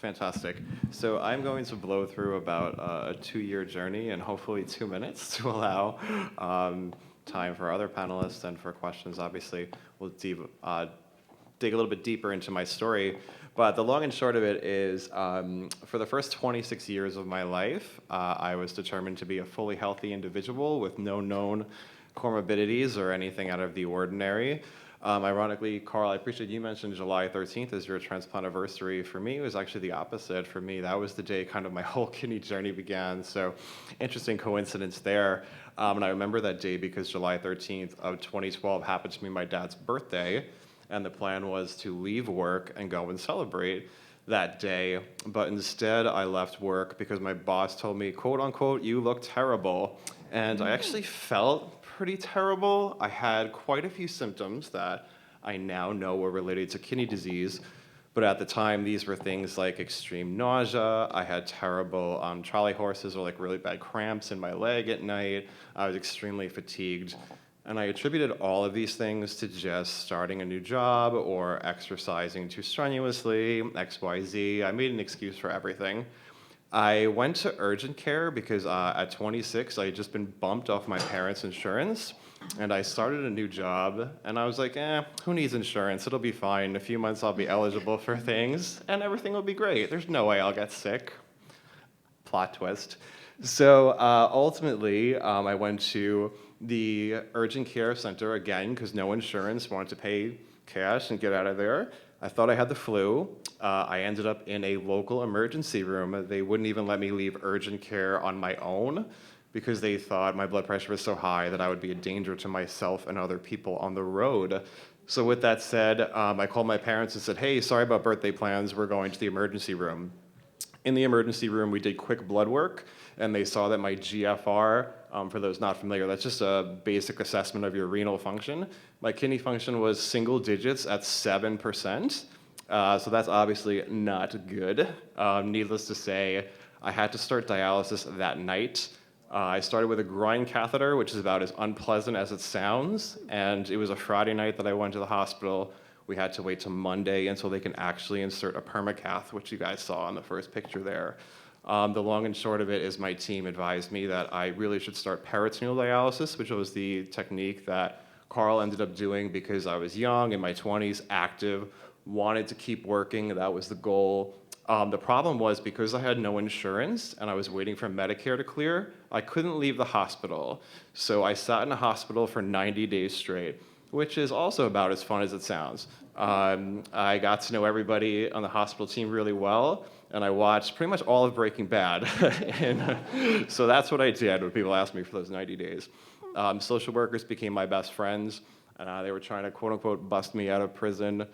Fantastic. So I'm going to blow through about a 2-year journey in hopefully 2 minutes to allow time for other panelists and for questions. Obviously, we'll dig a little bit deeper into my story. But the long and short of it is, for the first 26 years of my life, I was determined to be a fully healthy individual with no known comorbidities or anything out of the ordinary. Ironically, Carl, I appreciate you mentioned July 13th as your transplant anniversary. For me, it was actually the opposite. For me, that was the day kind of my whole kidney journey began. So interesting coincidence there. And I remember that day because July 13th of 2012 happened to be my dad's birthday. And the plan was to leave work and go and celebrate that day. But instead, I left work because my boss told me, quote unquote, "You look terrible." And I actually felt pretty terrible. I had quite a few symptoms that I now know were related to kidney disease. But at the time, these were things like extreme nausea. I had terrible trolley horses or like really bad cramps in my leg at night. I was extremely fatigued. And I attributed all of these things to just starting a new job or exercising too strenuously, XYZ. I made an excuse for everything. I went to urgent care because at 26, I had just been bumped off my parents' insurance, and I started a new job, and I was like, who needs insurance? It'll be fine. In a few months, I'll be eligible for things, and everything will be great. There's no way I'll get sick. Plot twist. So ultimately, I went to the urgent care center again because no insurance, wanted to pay cash and get out of there. I thought I had the flu. I ended up in a local emergency room. They wouldn't even let me leave urgent care on my own because they thought my blood pressure was so high that I would be a danger to myself and other people on the road. So with that said, I called my parents and said, "Hey, sorry about birthday plans. We're going to the emergency room." In the emergency room, we did quick blood work, and they saw that my GFR, for those not familiar, that's just a basic assessment of your renal function. My kidney function was single digits at 7%, so that's obviously not good. Needless to say, I had to start dialysis that night. I started with a groin catheter, which is about as unpleasant as it sounds, and it was a Friday night that I went to the hospital. We had to wait till Monday until they can actually insert a permacath, which you guys saw in the first picture there. The long and short of it is my team advised me that I really should start peritoneal dialysis, which was the technique that Carl ended up doing because I was young, in my 20s, active, wanted to keep working. That was the goal. The problem was because I had no insurance and I was waiting for Medicare to clear, I couldn't leave the hospital. So I sat in a hospital for 90 days straight, which is also about as fun as it sounds. I got to know everybody on the hospital team really well, and I watched pretty much all of Breaking Bad. And so that's what I did when people asked me for those 90 days. Social workers became my best friends, and they were trying to quote-unquote bust me out of prison.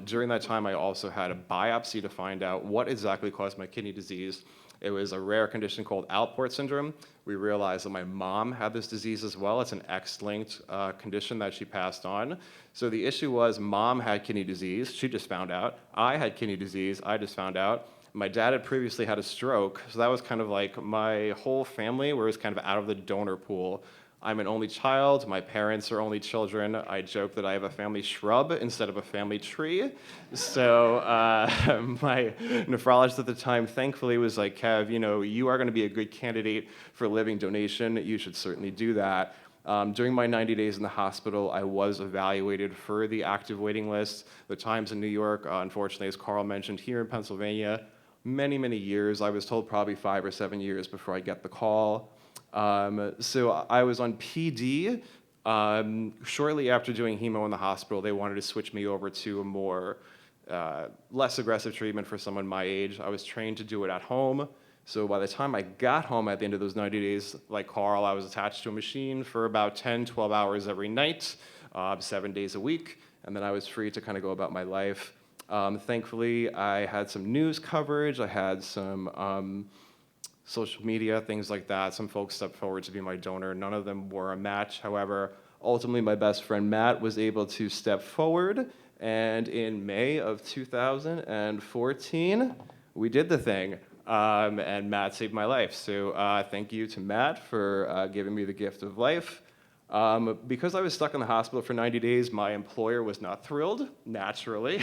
During that time, I also had a biopsy to find out what exactly caused my kidney disease. It was a rare condition called Alport syndrome. We realized that my mom had this disease as well. It's an X-linked condition that she passed on. So the issue was mom had kidney disease. She just found out. I had kidney disease. I just found out. My dad had previously had a stroke. So that was kind of like my whole family was kind of out of the donor pool. I'm an only child. My parents are only children. I joke that I have a family shrub instead of a family tree. So my nephrologist at the time thankfully was like, "Kev, you are going to be a good candidate for living donation. You should certainly do that." During my 90 days in the hospital, I was evaluated for the active waiting list. The times in New York, unfortunately, as Carl mentioned, here in Pennsylvania, many, many years. I was told probably 5 or 7 years before I get the call. So I was on PD. Shortly after doing hemo in the hospital, they wanted to switch me over to a more less aggressive treatment for someone my age. I was trained to do it at home. So by the time I got home at the end of those 90 days, like Carl, I was attached to a machine for about 10, 12 hours every night, 7 days a week, and then I was free to kind of go about my life. Thankfully, I had some news coverage. I had some social media, things like that. Some folks stepped forward to be my donor. None of them were a match. However, ultimately, my best friend Matt was able to step forward, and in May of 2014, we did the thing, and Matt saved my life. So thank you to Matt for giving me the gift of life. Because I was stuck in the hospital for 90 days, my employer was not thrilled, naturally.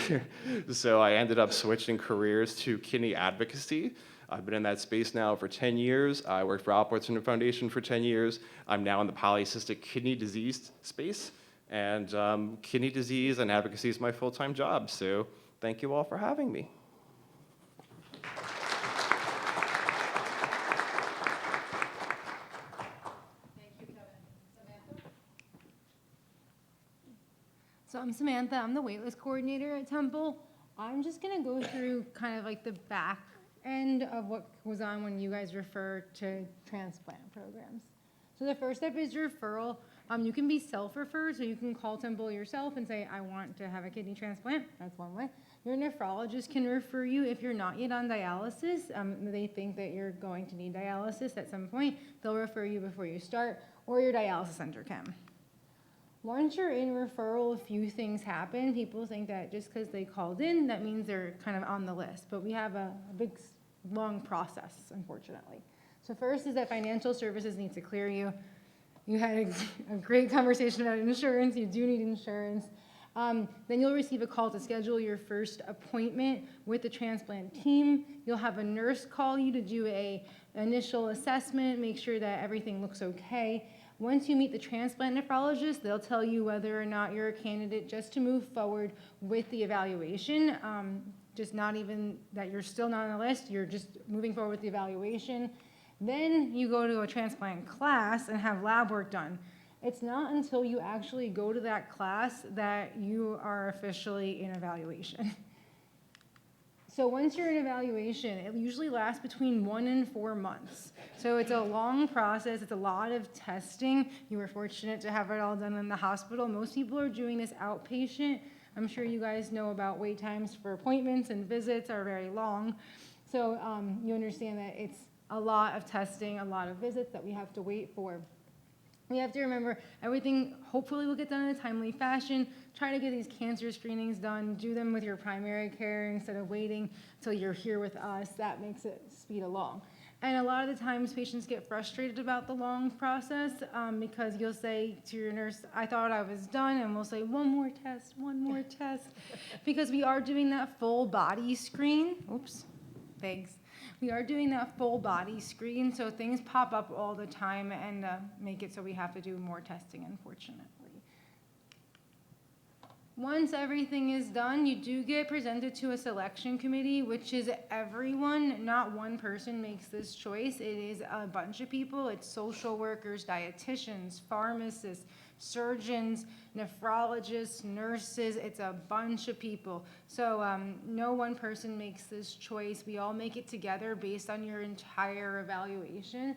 So I ended up switching careers to kidney advocacy. I've been in that space now for 10 years. I worked for Alportson Foundation for 10 years. I'm now in the polycystic kidney disease space. And kidney disease and advocacy is my full-time job. So thank you all for having me. So I'm Samantha, I'm the waitlist coordinator at Temple. I'm just gonna go through kind of like the back end of what goes on when you guys refer to transplant programs. So the first step is referral. You can be self-referred, so you can call Temple yourself and say, I want to have a kidney transplant. That's one way. Your nephrologist can refer you if you're not yet on dialysis. They think that you're going to need dialysis at some point. They'll refer you before you start, or your dialysis center can. Once you're in referral, a few things happen. People think that just because they called in, that means they're kind of on the list. But we have a big, long process, unfortunately. So first is that financial services needs to clear you. You had a great conversation about insurance. You do need insurance. Then you'll receive a call to schedule your first appointment with the transplant team. You'll have a nurse call you to do an initial assessment, make sure that everything looks okay. Once you meet the transplant nephrologist, they'll tell you whether or not you're a candidate just to move forward with the evaluation. Just not even that you're still not on the list, you're just moving forward with the evaluation. Then you go to a transplant class and have lab work done. It's not until you actually go to that class that you are officially in evaluation. So once you're in evaluation, it usually lasts between 1 and 4 months. So it's a long process, it's a lot of testing. You were fortunate to have it all done in the hospital. Most people are doing this outpatient. I'm sure you guys know about wait times for appointments and visits are very long. So you understand that it's a lot of testing, a lot of visits that we have to wait for. We have to remember everything hopefully will get done in a timely fashion. Try to get these cancer screenings done. Do them with your primary care instead of waiting till you're here with us. That makes it speed along. And a lot of the times patients get frustrated about the long process because you'll say to your nurse, I thought I was done, and we'll say, one more test, because we are doing that full body screen. Oops, thanks. We are doing that full body screen, so things pop up all the time and make it so we have to do more testing, unfortunately. Once everything is done, you do get presented to a selection committee, which is everyone, not one person makes this choice. It is a bunch of people. It's social workers, dietitians, pharmacists, surgeons, nephrologists, nurses. It's a bunch of people. So no one person makes this choice. We all make it together based on your entire evaluation.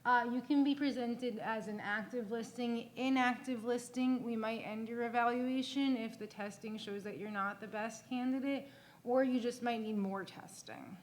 You can be presented as an active listing. Inactive listing, we might end your evaluation if the testing shows that you're not the best candidate, or you just might need more testing.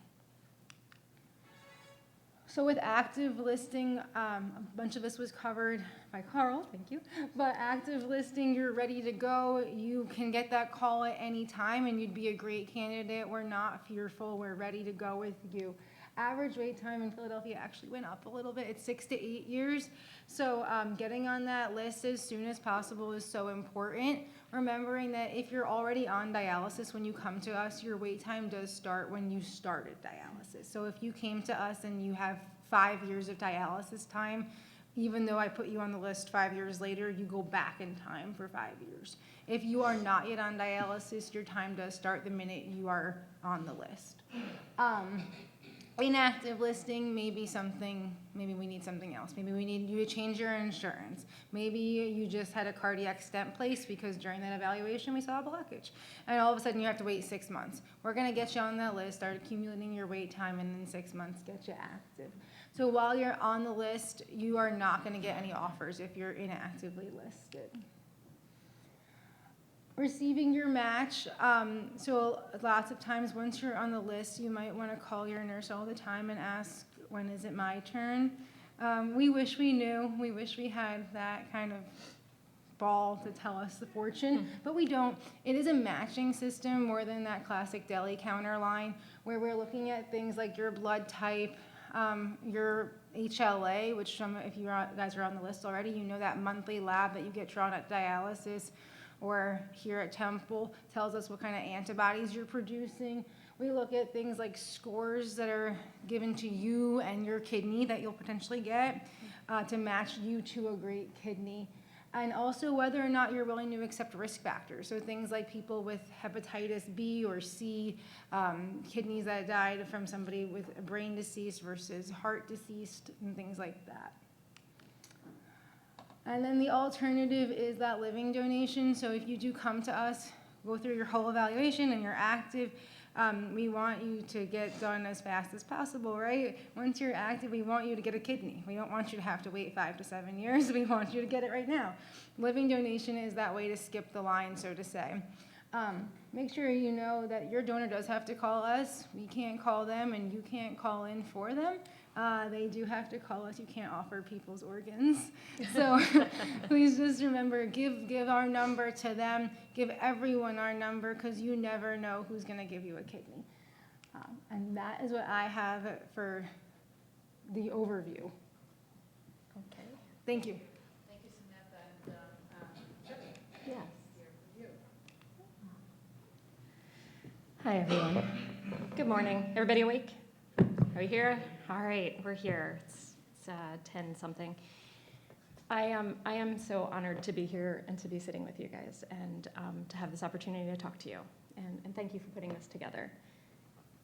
So with active listing, a bunch of this was covered by Carl, thank you. But active listing, you're ready to go. You can get that call at any time and you'd be a great candidate. We're not fearful, we're ready to go with you. Average wait time in Philadelphia actually went up a little bit. It's 6 to 8 years. So getting on that list as soon as possible is so important. Remembering that if you're already on dialysis when you come to us, your wait time does start when you started dialysis. So if you came to us and you have 5 years of dialysis time, even though I put you on the list 5 years later, you go back in time for 5 years. If you are not yet on dialysis, your time does start the minute you are on the list. Inactive listing, maybe we need something else. Maybe we need you to change your insurance. Maybe you just had a cardiac stent placed because during that evaluation we saw a blockage. And all of a sudden you have to wait 6 months. We're gonna get you on that list, start accumulating your wait time, and in 6 months get you active. So while you're on the list, you are not gonna get any offers if you're inactively listed. Receiving your match, so lots of times once you're on the list, you might want to call your nurse all the time and ask, when is it my turn? We wish we knew. We wish we had that kind of ball to tell us the fortune, but we don't. It is a matching system more than that classic deli counter line where we're looking at things like your blood type, your HLA, which if you guys are on the list already, you know that monthly lab that you get drawn at dialysis or here at Temple tells us what kind of antibodies you're producing. We look at things like scores that are given to you and your kidney that you'll potentially get to match you to a great kidney. And also whether or not you're willing to accept risk factors. So things like people with hepatitis B or C, kidneys that died from somebody with a brain deceased versus heart deceased, and things like that. And then the alternative is that living donation. So if you do come to us, go through your whole evaluation and you're active, we want you to get done as fast as possible, right? Once you're active, we want you to get a kidney. We don't want you to have to wait 5 to 7 years. We want you to get it right now. Living donation is that way to skip the line, so to say. Make sure you know that your donor does have to call us. We can't call them, and you can't call in for them. They do have to call us. You can't offer people's organs. So please just remember, give our number to them. Give everyone our number, because you never know who's going to give you a kidney. And that is what I have for the overview. Okay. Thank you. Thank you, Samantha. And Yes. here for you. Hi, everyone. Good morning. Everybody awake? Are we here? All right, we're here. It's 10 something. I am so honored to be here and to be sitting with you guys and to have this opportunity to talk to you. And thank you for putting this together.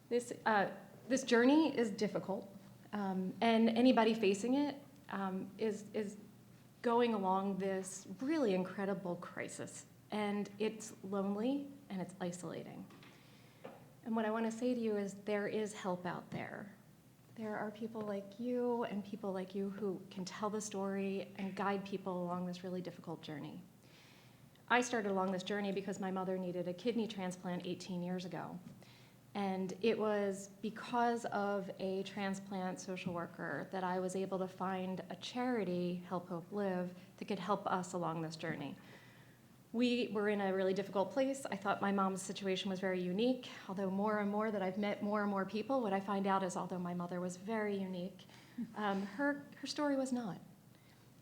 This journey is difficult, and anybody facing it is going along this really incredible crisis. And it's lonely and it's isolating. And what I want to say to you is there is help out there. There are people like you and people like you who can tell the story and guide people along this really difficult journey. I started along this journey because my mother needed a kidney transplant 18 years ago. And it was because of a transplant social worker that I was able to find a charity, Help Hope Live, that could help us along this journey. We were in a really difficult place. I thought my mom's situation was very unique, although more and more that I've met more and more people, what I find out is although my mother was very unique, her story was not.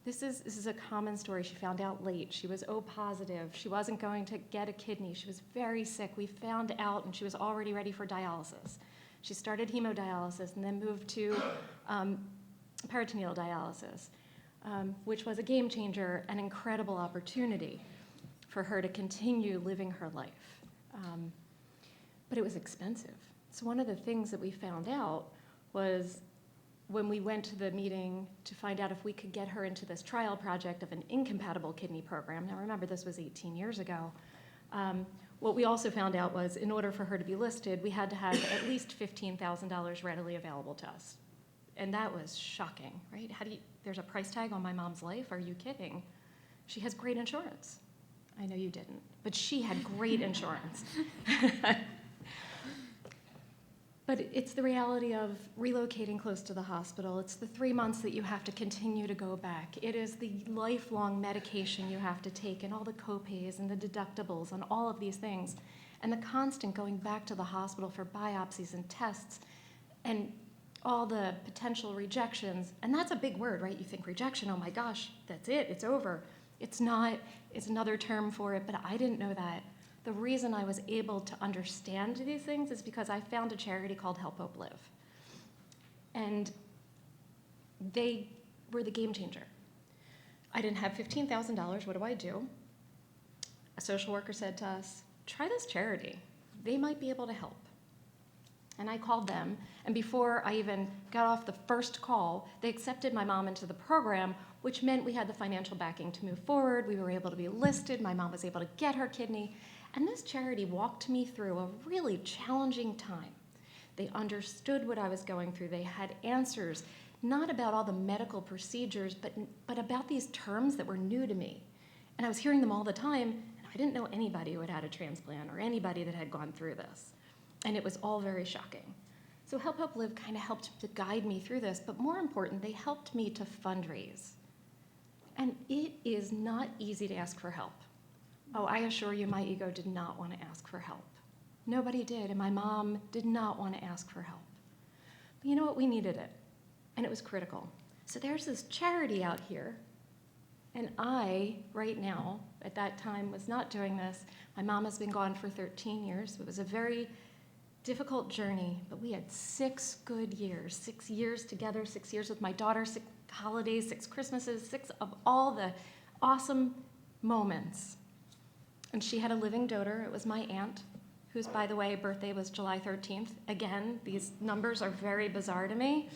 This is a common story. She found out late. She was O positive. She wasn't going to get a kidney. She was very sick. We found out, and she was already ready for dialysis. She started hemodialysis and then moved to peritoneal dialysis, which was a game changer, an incredible opportunity for her to continue living her life. But it was expensive. So one of the things that we found out was when we went to the meeting to find out if we could get her into this trial project of an incompatible kidney program. Now remember, this was 18 years ago. What we also found out was in order for her to be listed, we had to have at least $15,000 readily available to us. And that was shocking, right? There's a price tag on my mom's life? Are you kidding? She has great insurance. I know you didn't, but she had great insurance. But it's the reality of relocating close to the hospital. It's the 3 months that you have to continue to go back. It is the lifelong medication you have to take and all the copays and the deductibles and all of these things. And the constant going back to the hospital for biopsies and tests and all the potential rejections. And that's a big word, right? You think rejection, oh my gosh, that's it, it's over. It's not, it's another term for it, but I didn't know that. The reason I was able to understand these things is because I found a charity called Help Hope Live. And they were the game changer. I didn't have $15,000, what do I do? A social worker said to us, try this charity. They might be able to help. And I called them, and before I even got off the first call, they accepted my mom into the program, which meant we had the financial backing to move forward. We were able to be listed. My mom was able to get her kidney. And this charity walked me through a really challenging time. They understood what I was going through. They had answers, not about all the medical procedures, but about these terms that were new to me. And I was hearing them all the time, and I didn't know anybody who had had a transplant or anybody that had gone through this. And it was all very shocking. So Help Hope Live kind of helped to guide me through this, but more important, they helped me to fundraise. And it is not easy to ask for help. Oh, I assure you, my ego did not want to ask for help. Nobody did, and my mom did not want to ask for help. But you know what? We needed it. and it was critical. So there's this charity out here, and I, right now, at that time, was not doing this. My mom has been gone for 13 years. It was a very difficult journey, but we had 6 good years, 6 years together, 6 years with my daughter, 6 holidays, 6 Christmases, 6 of all the awesome moments. And she had a living donor. It was my aunt, whose, by the way, birthday was July 13th. Again, these numbers are very bizarre to me.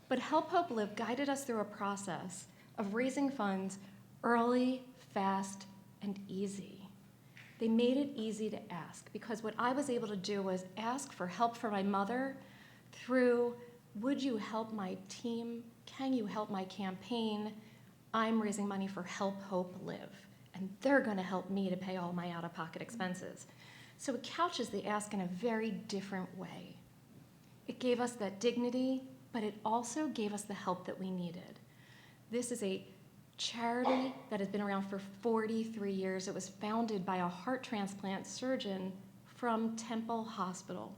But Help Hope Live guided us through a process of raising funds early, fast, and easy. They made it easy to ask, because what I was able to do was ask for help for my mother through, would you help my team? Can you help my campaign? I'm raising money for Help Hope Live, and they're gonna help me to pay all my out-of-pocket expenses. So it couches the ask in a very different way. It gave us that dignity, but it also gave us the help that we needed. This is a charity that has been around for 43 years. It was founded by a heart transplant surgeon from Temple Hospital,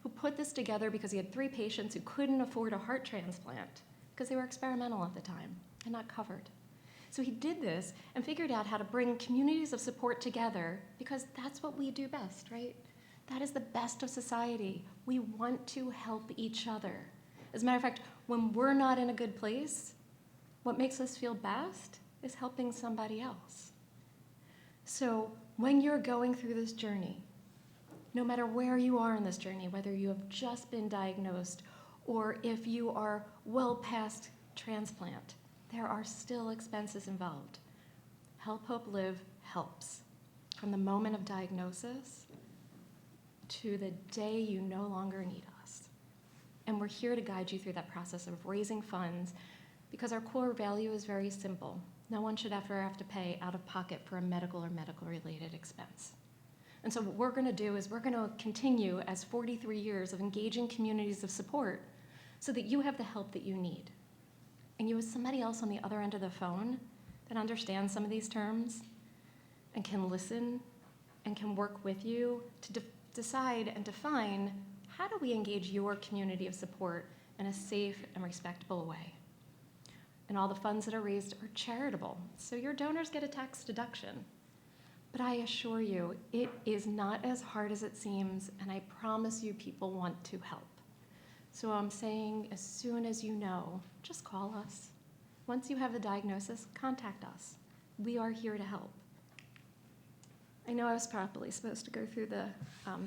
who put this together because he had 3 patients who couldn't afford a heart transplant because they were experimental at the time and not covered. So he did this and figured out how to bring communities of support together, because that's what we do best, right? That is the best of society. We want to help each other. As a matter of fact, when we're not in a good place, what makes us feel best is helping somebody else. So when you're going through this journey, no matter where you are in this journey, whether you have just been diagnosed or if you are well past transplant, there are still expenses involved. Help Hope Live helps from the moment of diagnosis to the day you no longer need us. And we're here to guide you through that process of raising funds, because our core value is very simple. No one should ever have to pay out of pocket for a medical or medical-related expense. And so what we're gonna do is we're gonna continue as 43 years of engaging communities of support so that you have the help that you need. And you, as somebody else on the other end of the phone that understands some of these terms and can listen and can work with you to decide and define, how do we engage your community of support in a safe and respectable way? And all the funds that are raised are charitable, so your donors get a tax deduction. But I assure you, it is not as hard as it seems, and I promise you people want to help. So I'm saying, as soon as you know, just call us. Once you have the diagnosis, contact us. We are here to help. I know I was probably supposed to go through the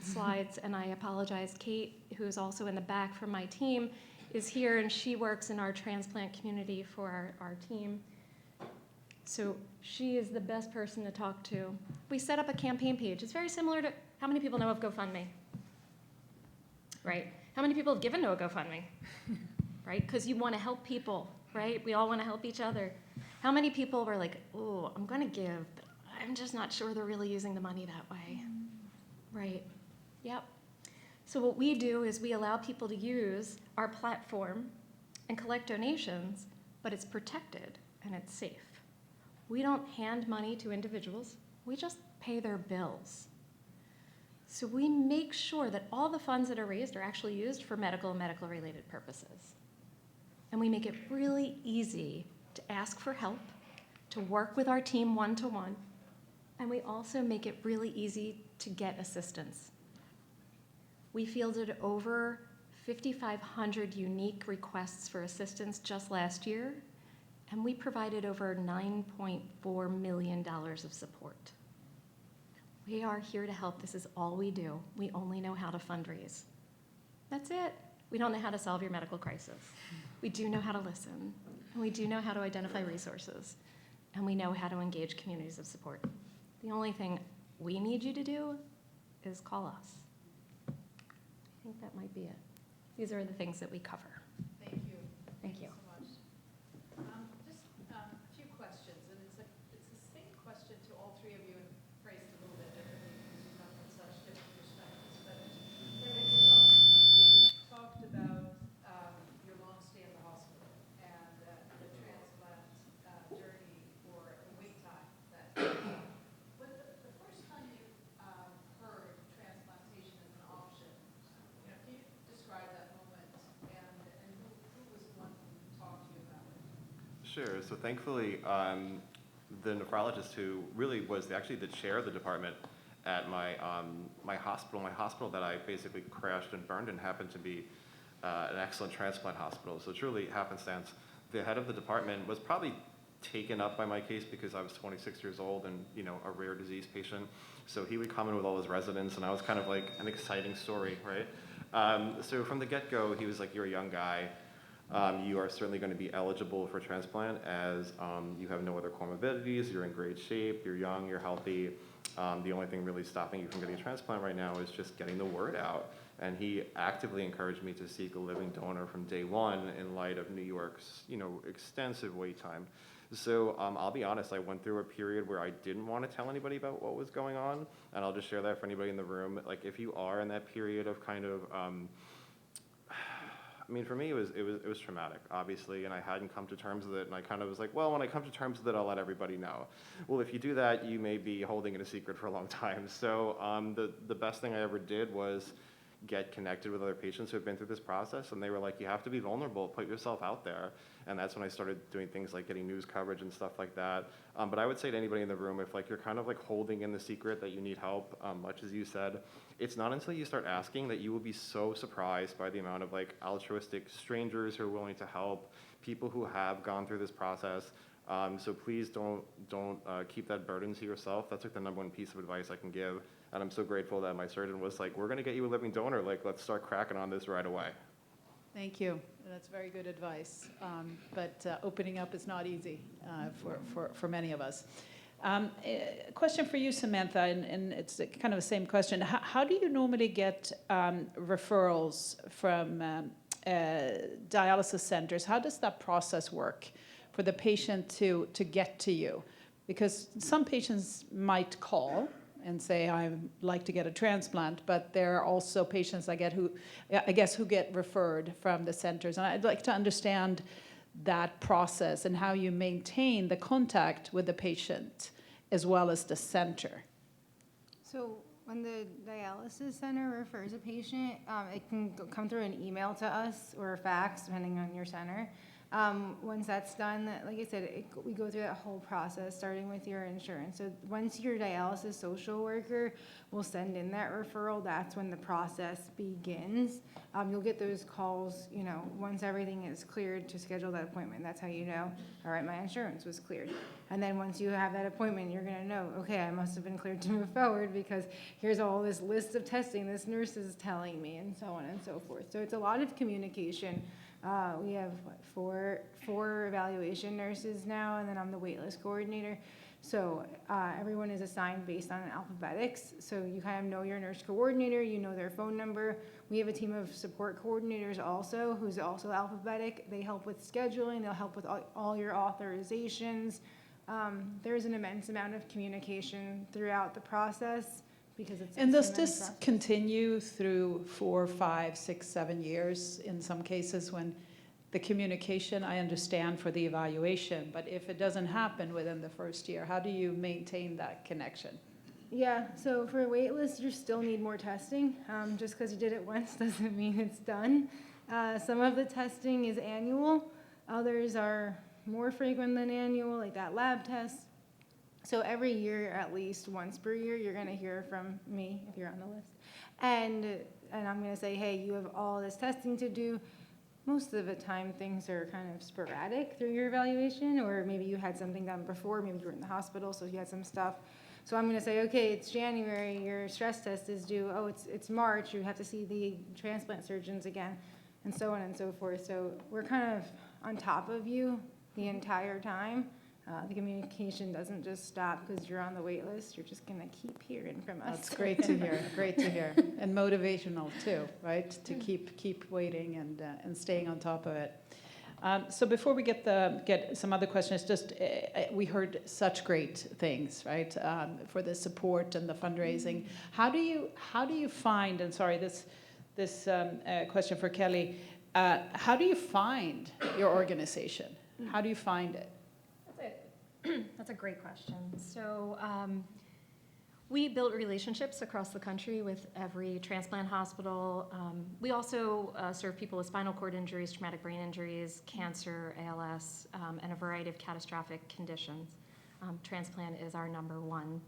slides, and I apologize. Kate, who is also in the back from my team, is here, and she works in our transplant community for our team. So she is the best person to talk to. We set up a campaign page. It's very similar to, how many people know of GoFundMe? Right? How many people have given to a GoFundMe? Right? Because you want to help people, right? We all want to help each other. How many people were like, oh, I'm going to give, but I'm just not sure they're really using the money that way? Right? Yep. So what we do is we allow people to use our platform and collect donations, but it's protected and it's safe. We don't hand money to individuals. We just pay their bills. So we make sure that all the funds that are raised are actually used for medical and medical-related purposes. And we make it really easy to ask for help, to work with our team one-to-one, and we also make it really easy to get assistance. We fielded over 5,500 unique requests for assistance just last year, and we provided over $9.4 million of support. We are here to help. This is all we do. We only know how to fundraise. That's it. We don't know how to solve your medical crisis. We do know how to listen, and we do know how to identify resources, and we know how to engage communities of support. The only thing we need you to do is call us. I think that might be it. These are the things that we cover. Thank you. Thank you. So much. Just a few questions, and it's the same question to all 3 of you, and phrased a little bit differently because you come from such different perspectives. But you talked about your long stay in the hospital and the transplant journey, or the wait time that. But the first time you heard transplantation as an option, can you describe that moment, and who Sure. So thankfully, the nephrologist who really was actually the chair of the department at my hospital that I basically crashed and burned in happened to be an excellent transplant hospital. So truly happenstance. The head of the department was probably taken up by my case because I was 26 years old and, you know, a rare disease patient. So he would come in with all his residents, and I was kind of like an exciting story, right? So from the get-go, he was like, "You're a young guy. You are certainly going to be eligible for transplant as you have no other comorbidities, you're in great shape, you're young, you're healthy. The only thing really stopping you from getting a transplant right now is just getting the word out." And he actively encouraged me to seek a living donor from day one in light of New York's, you know, extensive wait time. So I'll be honest, I went through a period where I didn't want to tell anybody about what was going on, and I'll just share that for anybody in the room. Like, if you are in that period of kind of I mean, for me, it was traumatic, obviously, and I hadn't come to terms with it, and I kind of was like, well, when I come to terms with it, I'll let everybody know. Well, if you do that, you may be holding it a secret for a long time. So the best thing I ever did was get connected with other patients who have been through this process, and they were like, you have to be vulnerable, put yourself out there. And that's when I started doing things like getting news coverage and stuff like that. But I would say to anybody in the room, if like you're kind of like holding in the secret that you need help, much as you said, it's not until you start asking that you will be so surprised by the amount of like altruistic strangers who are willing to help, people who have gone through this process. So please don't keep that burden to yourself. That's like the number one piece of advice I can give. And I'm so grateful that my surgeon was like, we're going to get you a living donor. Like, let's start cracking on this right away. Thank you. That's very good advice. But opening up is not easy for many of us. A question for you, Samantha, and it's kind of the same question. How do you normally get referrals from dialysis centers? How does that process work for the patient to get to you? Because some patients might call and say, I'd like to get a transplant, but there are also patients who get referred from the centers. And I'd like to understand that process and how you maintain the contact with the patient as well as the center. So when the dialysis center refers a patient, it can come through an email to us or a fax, depending on your center. Once that's done, like I said, we go through that whole process, starting with your insurance. So once your dialysis social worker will send in that referral, that's when the process begins. You'll get those calls, you know, once everything is cleared to schedule that appointment. That's how you know, all right, my insurance was cleared. And then once you have that appointment, you're gonna know, okay, I must have been cleared to move forward because here's all this list of testing this nurse is telling me, and so on and so forth. So it's a lot of communication. We have four evaluation nurses now, and then I'm the waitlist coordinator. So everyone is assigned based on alphabetics. So you kind of know your nurse coordinator, you know their phone number. We have a team of support coordinators also, who's also alphabetic. They help with scheduling, they'll help with all your authorizations. There's an immense amount of communication throughout the process. And does this continue through 4, 5, 6, 7 years in some cases when the communication, I understand for the evaluation, but if it doesn't happen within the first year, how do you maintain that connection? Yeah, so for a wait list, you still need more testing. Just because you did it once doesn't mean it's done. Some of the testing is annual. Others are more frequent than annual, like that lab test. So every year, at least once per year, you're going to hear from me if you're on the list. And I'm going to say, hey, you have all this testing to do. Most of the time, things are kind of sporadic through your evaluation, or maybe you had something done before, maybe you were in the hospital, so you had some stuff. So I'm going to say, okay, it's January, your stress test is due. Oh, it's March, you have to see the transplant surgeons again, and so on and so forth. So we're kind of on top of you the entire time. The communication doesn't just stop because you're on the wait list. You're just going to keep hearing from us. That's great to hear. Great to hear. And motivational too, right? To keep waiting and staying on top of it. So before we get some other questions, just we heard such great things, right? For the support and the fundraising. How do you find? And sorry, this question for Kelly. How do you find your organization? How do you find it? That's a great question. So We built relationships across the country with every transplant hospital. We also serve people with spinal cord injuries, traumatic brain injuries, cancer, ALS, and a variety of catastrophic conditions. Transplant is our number one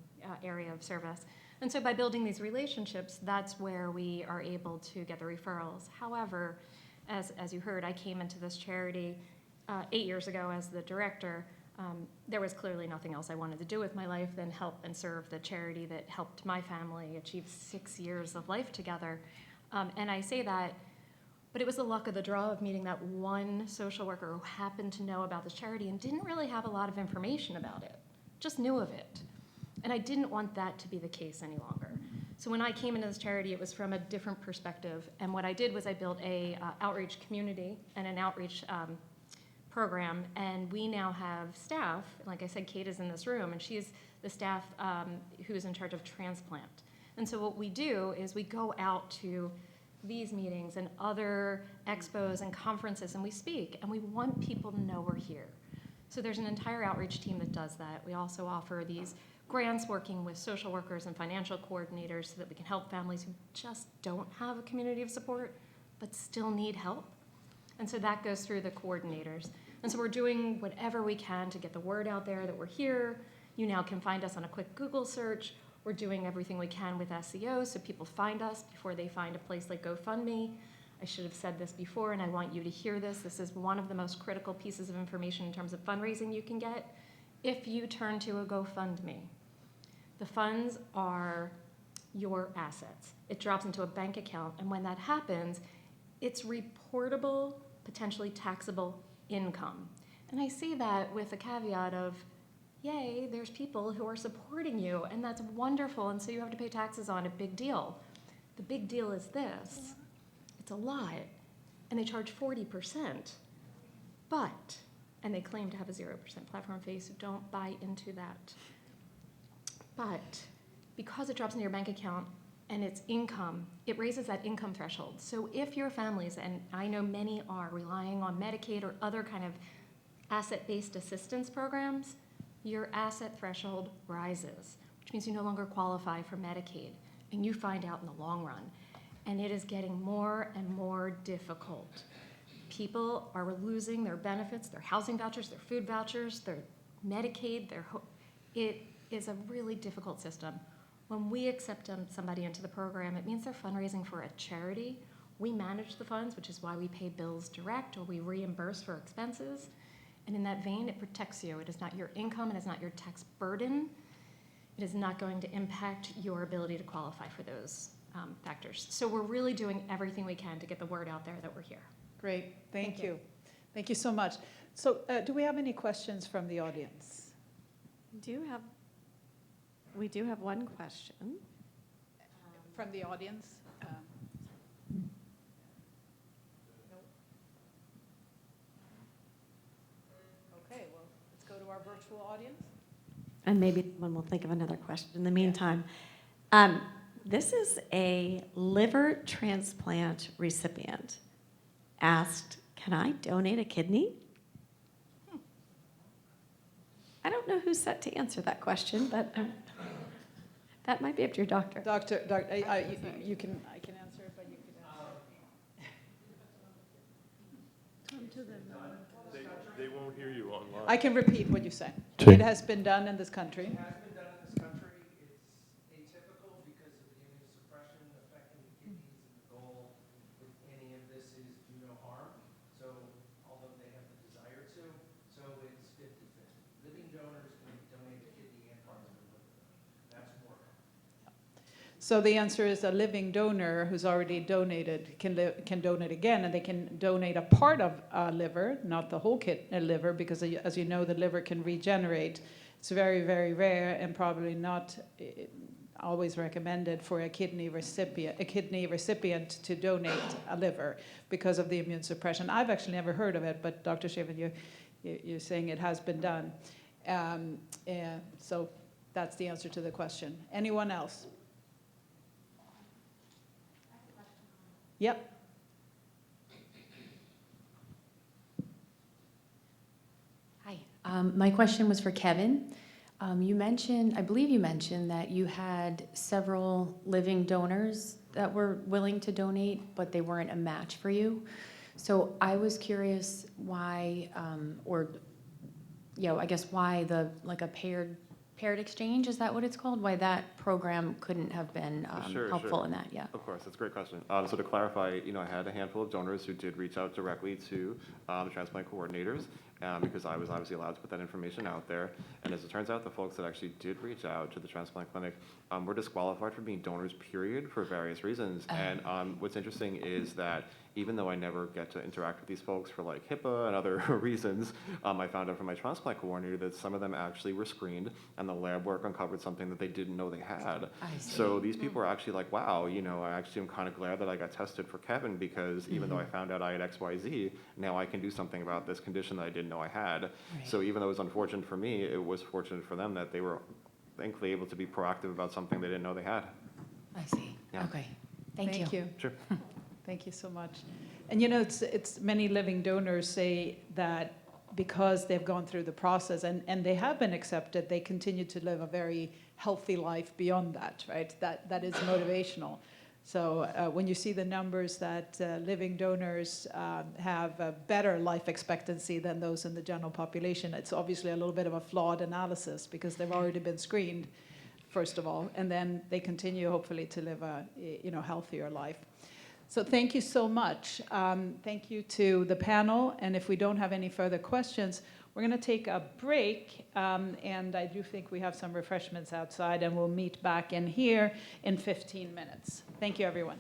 area of service. And so by building these relationships, that's where we are able to get the referrals. However, as you heard, I came into this charity 8 years ago as the director. There was clearly nothing else I wanted to do with my life than help and serve the charity that helped my family achieve 6 years of life together. And I say that, but it was the luck of the draw of meeting that one social worker who happened to know about this charity and didn't really have a lot of information about it, just knew of it. And I didn't want that to be the case any longer. So when I came into this charity, it was from a different perspective. And what I did was I built a outreach community and an outreach program, and we now have staff. Like I said, Kate is in this room, and she's the staff who is in charge of transplant. And so what we do is we go out to these meetings and other expos and conferences, and we speak, and we want people to know we're here. So there's an entire outreach team that does that. We also offer these grants working with social workers and financial coordinators so that we can help families who just don't have a community of support but still need help. And so that goes through the coordinators. And so we're doing whatever we can to get the word out there that we're here. You now can find us on a quick Google search. We're doing everything we can with SEO so people find us before they find a place like GoFundMe. I should have said this before, and I want you to hear this. This is one of the most critical pieces of information in terms of fundraising you can get. If you turn to a GoFundMe, the funds are your assets. It drops into a bank account, and when that happens, it's reportable, potentially taxable income. And I say that with a caveat of, yay, there's people who are supporting you, and that's wonderful, and so you have to pay taxes on it, big deal. The big deal is this. It's a lot, and they charge 40%, but, and they claim to have a 0% platform fee, so don't buy into that. But because it drops into your bank account and it's income, it raises that income threshold. So if your families, and I know many are relying on Medicaid or other kind of asset-based assistance programs, your asset threshold rises, which means you no longer qualify for Medicaid, and you find out in the long run. And it is getting more and more difficult. People are losing their benefits, their housing vouchers, their food vouchers, their Medicaid, it is a really difficult system. When we accept somebody into the program, it means they're fundraising for a charity. We manage the funds, which is why we pay bills direct or we reimburse for expenses. And in that vein, it protects you. It is not your income, it is not your tax burden. It is not going to impact your ability to qualify for those factors. So we're really doing everything we can to get the word out there that we're here. Great, thank you. Thank you so much. So do we have any questions from the audience? We do have one question. From the audience? Okay, well, let's go to our virtual audience. And maybe one will think of another question in the meantime. This is a liver transplant recipient asked, can I donate a kidney? I don't know who's set to answer that question, but that might be up to your doctor. Doctor, you can, I can answer it, but you can answer it. They won't hear you online. I can repeat what you say. Okay. It has been done in this country. It has been done in this country. It's atypical because of the immunosuppression affecting the kidneys, and the goal with any of this is do no harm. So, although they have the desire to, so it's 50-50. Living donors can donate a kidney and part of the liver. That's more common. So the answer is a living donor who's already donated can donate again, and they can donate a part of a liver, not the whole liver, because as you know, the liver can regenerate. It's very, very rare and probably not always recommended for a kidney recipient to donate a liver because of the immune suppression. I've actually never heard of it, but Dr. Shivan, you're saying it has been done. So that's the answer to the question. Anyone else? Yep. Hi. My question was for Kevin. You mentioned, I believe you mentioned that you had several living donors that were willing to donate, but they weren't a match for you. So I was curious why, I guess why like a paired exchange, is that what it's called? Why that program couldn't have been Sure, helpful sure. in that, yeah. Of course, that's a great question. So to clarify, I had a handful of donors who did reach out directly to the transplant coordinators because I was obviously allowed to put that information out there. And as it turns out, the folks that actually did reach out to the transplant clinic were disqualified from being donors, period, for various reasons. And what's interesting is that even though I never get to interact with these folks for like HIPAA and other reasons, I found out from my transplant coordinator that some of them actually were screened and the lab work uncovered something that they didn't know they had. So these people are actually like, wow, I actually am kind of glad that I got tested for Kevin because even though I found out I had XYZ, now I can do something about this condition that I didn't know I had. So even though it was unfortunate for me, it was fortunate for them that they were thankfully able to be proactive about something they didn't know they had. I see. Yeah. Okay. Thank you. Sure. Thank you so much. And it's many living donors say that because they've gone through the process and they have been accepted, they continue to live a very healthy life beyond that, right? That is motivational. So when you see the numbers that living donors have a better life expectancy than those in the general population, it's obviously a little bit of a flawed analysis because they've already been screened, first of all, and then they continue hopefully to live a healthier life. So thank you so much. Thank you to the panel. And if we don't have any further questions, we're going to take a break. And I do think we have some refreshments outside, and we'll meet back in here in 15 minutes. Thank you, everyone.